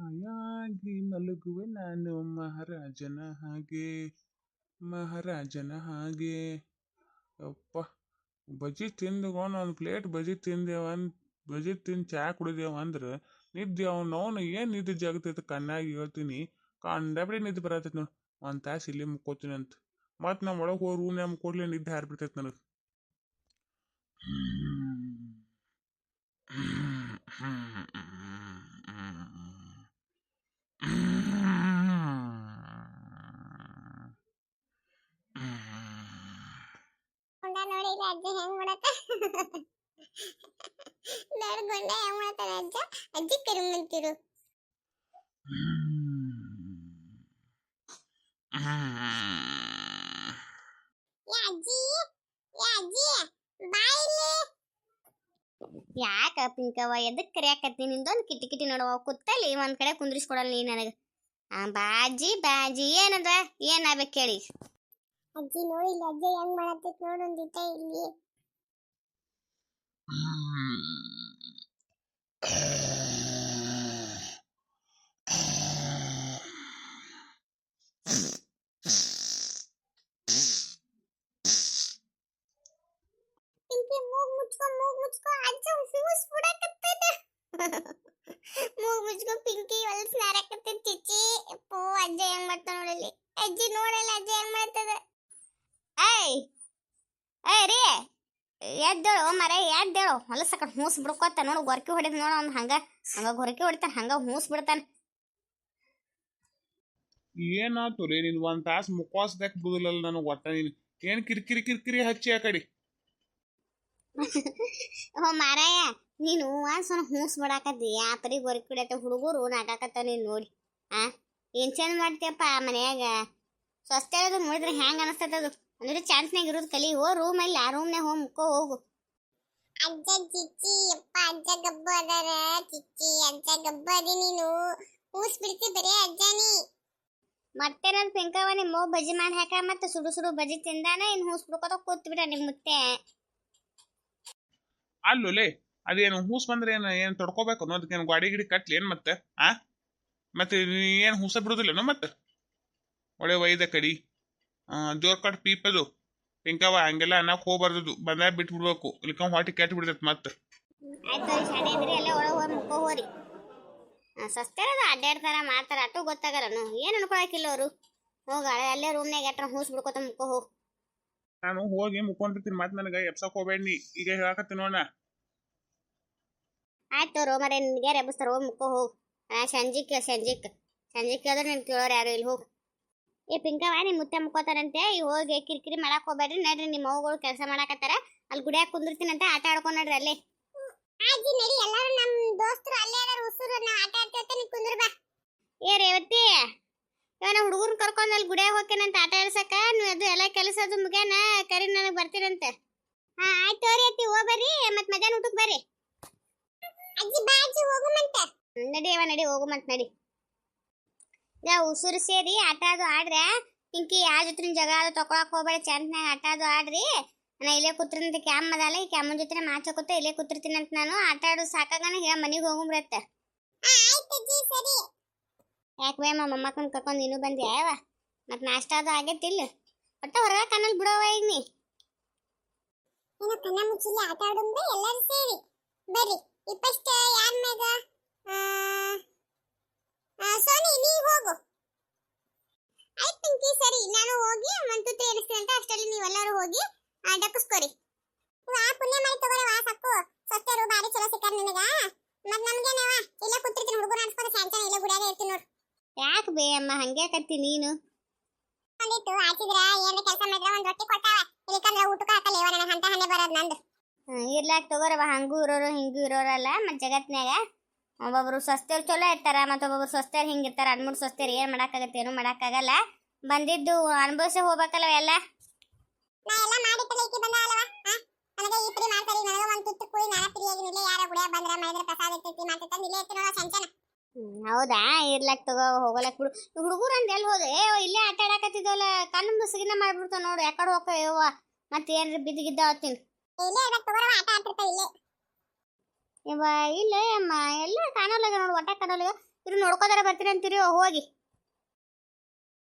ಹಾಯಾಗಿ ಮಲಗುವೆ ನಾನು ಮಹಾರಾಜನ ಹಾಗೆ ಮಹಾರಾಜನ ಹಾಗೆ. ಅಪ್ಪ, ಬಜ್ಜಿ ತಿಂದ್ಕೊಂಡು ಒಂದು ಪ್ಲೇಟ್ ಬಜ್ಜಿ ಬಜ್ಜಿ ತಿಂದು ಚಾ ಕುಡಿದೇವ ಅಂದ್ರೆ ನಿದ್ದೆ ಅವ್ನು ಏನು ನಿದ್ದೆ ಜಾಗತೈತೆ ಕಣ್ಣಾಗಿ ಹೇಳ್ತೀನಿ. ಕಂಡಬಡಿ ನಿದ್ದೆ ಬರತೈತೆ ನೋಡಿ. ಒಂದು ತಾಸು ಇಲ್ಲಿ ಮುಕ್ಕೋತೀನಿ ಅಂತ ಮತ್ತು ನಮ್ಮ ಒಳಗೆ ಹೋಗಿ ರೂಮ್ನಾಗ ಮುಕ್ಕೋಡ್ಲಿ ನಿದ್ದೆ ಹಾರಿಬಿಡ್ತೈತೆ ನನಗೆ. ಅಜ್ಜ ಹೆಂಗ್ ಮಾಡತ್ತ ನೋಡ್ಕೊಂಡ ಹೆಂಗ್ ಮಾಡತ್ತಾನ ಅಜ್ಜ. ಅಜ್ಜಿ ಕರಿಮಂತಿರು ಯಾಕ ಪಿಂಕವ್ವ ಎದಕ್ ಕರಿಯಾಕತ್ತಿ? ನಿಂದೊಂದು ಕಿಟಿ ಕಿಟಿ ನೋಡವ ಕುತ್ತಲ್ಲಿ ಒಂದ್ ಕಡೆ ಕುಂದ್ರಿಸ್ಕೊಡಲ್ಲ ನೀ ನನಗ. ಬಾಜಿ ಬಾಜಿ ಏನದ ಏನಾಗ್ಬೇಕು ಕೇಳಿ. ಅಜ್ಜಿ ನೋಡಿಲ್ಲ ಅಜ್ಜ ಹೆಂಗ್ ಮಾಡತ್ತೈತ್ ನೋಡೊಂದಿತ್ತ ಇಲ್ಲಿ. ಮೂಗ್ ಮುಚ್ಕೋ ಅಜ್ಜ ಹೂಸ್ ಬಿಡಕತ್ತದ. ಮೂಗ್ ಮುಚ್ಕೋ ಪಿಂಕಿ ಹೊಲಸ್ ನಾರಕತ್ತದ ಚಿಚ್ಚಿ. ಪೋ ಅಜ್ಜ ಹೆಂಗ್ ಮಾಡ್ತಾನ ನೋಡಲ್ಲಿ. ಅಜ್ಜಿ ನೋಡಲ್ಲ ಅಜ್ಜ ಹೆಂಗ್ ಮಾಡ್ತದ. ಏಯ್ ಏಯ್ ರೀ ಎದ್ದೇಳು ಮರೆ ಎದ್ದೇಳು. ಹೊಲಸ ಕಡೆ ಹೂಸ್ ಬಿಡ್ಕೋತ ನೋಡು. ಗೊರಕೆ ಹೊಡೆದ್ ನೋಡ ಅವ್ನು ಹಂಗ ಗೊರಕೆ ಹೊಡಿತಾನ ಹಂಗ ಹೂಸ್ ಬಿಡ್ತಾನ. ಏನಾತು ರೀ ನೀನು ಒಂದು ತಾಸು ಮುಖವಾಸದಕ್ಕೆ ಬಿಡುದಿಲ್ಲಲ್ಲ ನನಗೆ ಒಟ್ಟ. ನೀನು ಏನು ಕಿರಿಕಿರಿ ಕಿರಿಕಿರಿ ಹಚ್ಚಿ ಆ ಕಡೆ. ಓ ಮಾರಾಯ ನೀನು ಸಣ್ಣ ಹೂಸ್ ಬಿಡಾಕತ್ತಿ. ಆ ಪರಿ ಗೊರಕೆ ಹೊಡಿಯತ್ತ ಹುಡುಗರು ನಾಗಾಕತ್ತ ನೀನು ನೋಡಿ. ಏನ್ ಚಂದ ಮಾಡ್ತೀಯಪ್ಪ ಮನ್ಯಾಗ. ಸ್ವಸ್ಥ ಹೇಳೋದು ನೋಡಿದ್ರೆ ಹ್ಯಾಂಗ ಅನಿಸ್ತದ. ಅಂದ್ರೆ ಚಾನ್ಸ್ನಾಗ ಇರೋದು ಕಲಿ. ಹೋ ರೂಮ್ ಅಲ್ಲಿ ಆ ರೂಮ್ನಾಗ ಹೋಗಿ ಮುಕ್ಕೋ ಹೋಗು. ಅಜ್ಜ ಚಿಚ್ಚಿ ಅಪ್ಪ ಅಜ್ಜ ಗಬ್ಬ ಅದಾರ. ಚಿಚ್ಚಿ ಅಜ್ಜ ಗಬ್ಬ ಅದಿ ನೀನು. ಹೂಸ್ ಬಿಡ್ತಿ ಬರೀ ಅಜ್ಜನಿ. ಮತ್ತೆ ನನ್ನ ಪಿಂಕವ್ವ ನಿಮ್ಮ ಬಜ್ಜಿ ಮಾಡಿ ಹಾಕ ಮತ್ತೆ ಸುಡು ಸುಡು ಬಜ್ಜಿ ತಿಂದಾನ ಇನ್ನು ಹೂಸ್ ಬಿಡ್ಕೋತ ಕೂತ್ ಬಿಡ ನಿಮ್ಮ ಮುತ್ತೆ. ಅಲ್ಲೋಲೆ ಅದೇನು ಹೂಸ್ ಬಂದ್ರೆ ಏನು ತೊಡ್ಕೋಬೇಕು ಅನ್ನೋದಕ್ಕೇನು ಗಾಡಿ ಗಿಡಿ ಕಟ್ಲಿ ಏನು ಮತ್ತೆ? ಮತ್ತೆ ಏನು ಹೂಸ ಬಿಡುದಿಲ್ಲನೋ ಮತ್ತೆ? ಒಳ್ಳೆ ಒಯ್ದ ಕಡಿ ಜೋರ್ ಕಟ್ ಪೀಪದು ಪಿಂಕವ್ವ ಹಂಗೆಲ್ಲ ಅನ್ನಕ್ಕೆ ಹೋಗ್ಬಾರ್ದು. ಬಂದಾಗ ಬಿಟ್ಬಿಡ್ಬೇಕು ಇಲ್ಕ ಹೊಟ್ಟಿ ಕೆಟ್ಟು ಬಿಡ್ತೈತೆ ಮತ್ತೆ. ಆಯ್ತು ಶಾನೆ ಇದ್ರಿ ಎಲ್ಲ ಒಳಗೆ ಹೋಗಿ ಮುಕ್ಕೋ ಹೋರಿ. ಸಸ್ತೇನದು ಅಡ್ಡಾಡ್ತಾರ ಮಾಡ್ತಾರ ಅಟ್ಟು ಗೊತ್ತಾಗಲ್ಲನು. ಏನು ಅನ್ಕೊಳಕಿಲ್ಲ ಅವರು. ಹೋಗ ಅಲ್ಲೇ ರೂಮ್ನಾಗ ಎಟ್ರ ಹೂಸ್ ಬಿಡ್ಕೋತ ಮುಕ್ಕೋ ಹೋಗಿ. ನಾನು ಹೋಗಿ ಮುಕ್ಕೊಂಡಿರ್ತೀನಿ ಮತ್ತೆ ನನಗೆ ಎಬ್ಸಕ್ ಹೋಗ್ಬೇಡಿ. ಈಗ ಹೇಳಕತ್ತೀನಿ ನೋಡ. ಆಯ್ತು ರೋಮರೆ ನಿನ್ಗೆ ಎಬ್ಬಿಸ್ತಾರ ಹೋಗಿ ಮುಕ್ಕೋ ಹೋಗು. ಸಂಜಿಕ್ ಆದ್ರೆ ನೀನು ಕೇಳೋರು ಯಾರು ಇಲ್ಲಿ ಹೋಗು. ಏ ಪಿಂಕವ್ವ ನಿಮ್ಮ ಮುತ್ತೆ ಮುಕ್ಕೋತಾರಂತೆ ಹೋಗಿ ಕಿರಿಕಿರಿ ಮಾಡಕ್ ಹೋಗ್ಬೇಡ್ರಿ. ನಡ್ರಿ ನಿಮ್ಮ ಅವ್ಗಳು ಕೆಲಸ ಮಾಡಕತ್ತಾರ. ಅಲ್ಲಿ ಗುಡಿಯಾಗ ಕುಂದಿರ್ತೀನಂತೆ ಆಟ ಆಡ್ಕೊಂಡು ನಡ್ರಿ ಅಲ್ಲೇ. ಆಜಿ ನಡಿ ಎಲ್ಲರೂ ನಮ್ಮ ದೋಸ್ತರು ಅಲ್ಲೇ ಅದಾರ ಉಸುರು. ನಾವು ಆಟ ಆಡ್ತಿರ್ತ ನೀ ಕುಂದ್ರ ಬಾ. ಏ ರೇವತಿ ಇವನ ಹುಡುಗರನ್ನ ಕರ್ಕೊಂಡು ಅಲ್ಲಿ ಗುಡಿಯಾಗ ಹೋಗ್ತೇನಂತ ಆಟ ಆಡ್ಸಕ. ನೀವು ಅದು ಎಲ್ಲ ಕೆಲಸ ಅದು ಮುಗ್ಯಾನ ಕರಿ ನನಗೆ ಬರ್ತೀರಂತೆ. ಆಯ್ತು ಅವ್ರಿ ಅತ್ತಿ ಹೋಗ್ಬರ್ರಿ ಮತ್ತೆ ಮಧ್ಯಾಹ್ನ ಊಟಕ್ಕೆ ಬರ್ರಿ. ಅಜ್ಜಿ ಬಾ ಅಜ್ಜಿ ಹೋಗುಮಂತ. ನಡಿ ಹೋಗುಮಂತ ನಡಿ. ಉಸುರು ಸೇರಿ ಆಟ ಅದು ಆಡ್ರೆ ಪಿಂಕಿ ಯಾವ ಜೊತೆ ಜಗಳ ಅದು ತಕೊಳಕ್ ಹೋಗ್ಬೇಡ. ಚಂದನಾಗ ಆಟ ಅದು ಆಡ್ರಿ. ನಾ ಇಲ್ಲೇ ಕೂತಿರಂತ ಕ್ಯಾಮ್ ಅದಲ್ಲ ಈ ಕ್ಯಾಮನ್ ಜೊತೆ ಮಾತಾಡ್ಕೊತ ಇಲ್ಲೇ ಕೂತಿರ್ತೀನಿ ಅಂತ. ನಾನು ಆಟ ಆಡೋ ಸಾಕಾಗನ ಹೇಳ ಮನೆಗೆ ಹೋಗುಮ್ರತ್ತ. ಯಾಕೆ ಬೇಮ ಮೊಮ್ಮಕ್ಕನ ಕರ್ಕೊಂಡು ನೀನು ಬಂದಿ ಯಾವ ಮತ್ತೆ ನಾಷ್ಟ ಅದು ಆಗೈತಿಲ್ಲ. ಒಟ್ಟ ಹೊರಗ ಕಣ್ಣಲ್ಲಿ ಬಿಡೋವ ಈಗ ನೀ. ಏನೋ ಕಣ್ಣ ಮುಚ್ಚಿಲ್ಲ ಆಟ ಆಡುಂದ್ರೆ ಎಲ್ಲರೂ ಸೇರಿ ಬರ್ರಿ. ಫಸ್ಟ್ ಯಾರ ಮ್ಯಾಗ ಸೋನಿ ನೀ ಹೋಗು. ಆಯ್ತು ಪಿಂಕಿ ಸರಿ ನಾನು ಹೋಗಿ ಮಂತುತ್ತೆ ಎನಿಸ್ತೀನಿ ಅಂತ ಅಷ್ಟರಲ್ಲಿ ನೀವೆಲ್ಲರೂ ಹೋಗಿ ಡಕ್ಕಸ್ಕೋರಿ. ಪುಣ್ಯ ಮಾಡಿ ತಗೋರವ ಸಾಕು. ಸ್ವಸ್ಥರು ಬಾರಿ ಚಲೋ ಸಿಕ್ಕಾರ ನಿನಗ. ಮತ್ತೆ ನಮ್ಗೇನವ ಇಲ್ಲೇ ಕೂತಿರ್ತೀನಿ ಹುಡುಗರು ಅನ್ಸ್ಕೊಂಡು ಸಾಯಂಕಾಲ ಇಲ್ಲೇ ಗುಡಿಯಾಗ ಇರ್ತೀನಿ ನೋಡು. ಯಾಕೆ ಬೇ ಅಮ್ಮ ಹಂಗೆ ಕತ್ತಿ ನೀನು? ಒಂದಿಟ್ಟು ಹಾಕಿದ್ರ ಏನ್ರ ಕೆಲಸ ಮಾಡಿದ್ರೆ ಒಂದು ರೊಟ್ಟಿ ಕೊಟ್ಟಾವ. ಇಲ್ಲಿಕಂದ್ರೆ ಊಟಕ್ಕೆ ಹಾಕಲ್ಲ ಇವ ನನಗೆ ಅಂತ ಹನೆ ಬರೋದು ನಂದು. ಇರ್ಲಾಕ್ ತಗೋರವ. ಹಂಗೂ ಇರೋರು ಹಿಂಗೂ ಇರೋರಲ್ಲ ಮತ್ತೆ ಜಗತ್ನ್ಯಾಗ. ಒಬ್ಬೊಬ್ರು ಸ್ವಸ್ಥರು ಚಲೋ ಇರ್ತಾರ ಮತ್ತೊಬ್ಬೊಬ್ರು ಸ್ವಸ್ಥರು ಹಿಂಗಿರ್ತಾರ. 2-3 ಸ್ವಸ್ಥರು ಏನು ಮಾಡೋಕ್ಕಾಗತ್ತೆ? ಏನು ಮಾಡೋಕ್ಕಾಗಲ್ಲ. ಬಂದಿದ್ದು ಅನುಭವಿಸಿ ಹೋಗ್ಬೇಕಲ್ಲ ಎಲ್ಲ. ನಾ ಎಲ್ಲ ಮಾಡಿಟ್ಟಲ್ಲ ಈಕಿ ಬಂದ ಅಲ್ವಾ. ನನಗೆ ಈ ಪರಿ ಮಾಡ್ತಾರೆ. ನನಗೆ ಒಂದು ತುತ್ತು ಕೂಡಿ ನಾನು ಪ್ರಿಯಾಗಿನಿಲ್ಲ. ಯಾರ ಗುಡಿಯಾಗ ಬಂದ್ರೆ ಮೈದ್ರ ಪ್ರಸಾದ ಇರ್ತೈತಿ ಮಾಡ್ತೈತೆ ಇಲ್ಲೇ ಇರ್ತೀನಿ ನೋಡ ಸಂಚನ. ಹೌದಾ ಇರ್ಲಕ್ ತಗೋ ಹೋಗಲಕ್ ಬಿಡು. ಹುಡುಗರು ಅಂತ ಎಲ್ಲಿ ಹೋದೆ? ಇಲ್ಲೇ ಆಟ ಆಡಕತ್ತಿದ್ವಲ್ಲ ಕಣ್ಣು ಮುಸುಗಿನ ಮಾಡ್ಬಿಡ್ತಾವ ನೋಡು. ಯಾಕಡೆ ಹೋಗ್ತೇವ ಮತ್ತೆ ಏನ್ರ ಬಿದ್ದಿಗಿದ್ದ ಅವತ್ತಿನ ಇಲ್ಲೇ ಅದಕ್ಕೆ ತಗೋರವ ಆಟ ಆಡ್ತಿರ್ತಾವ ಇಲ್ಲೇ. ಇವ ಇಲ್ಲ ಅಮ್ಮ ಎಲ್ಲ ಕಾಣೋಲ್ಲ ನೋಡು. ಒಟ್ಟ ಕಾಣೋಲ್ಲ. ಇರು ನೋಡ್ಕೋತಾರ ಬರ್ತೀರಿ ಅಂತೀರಿ ಹೋಗಿ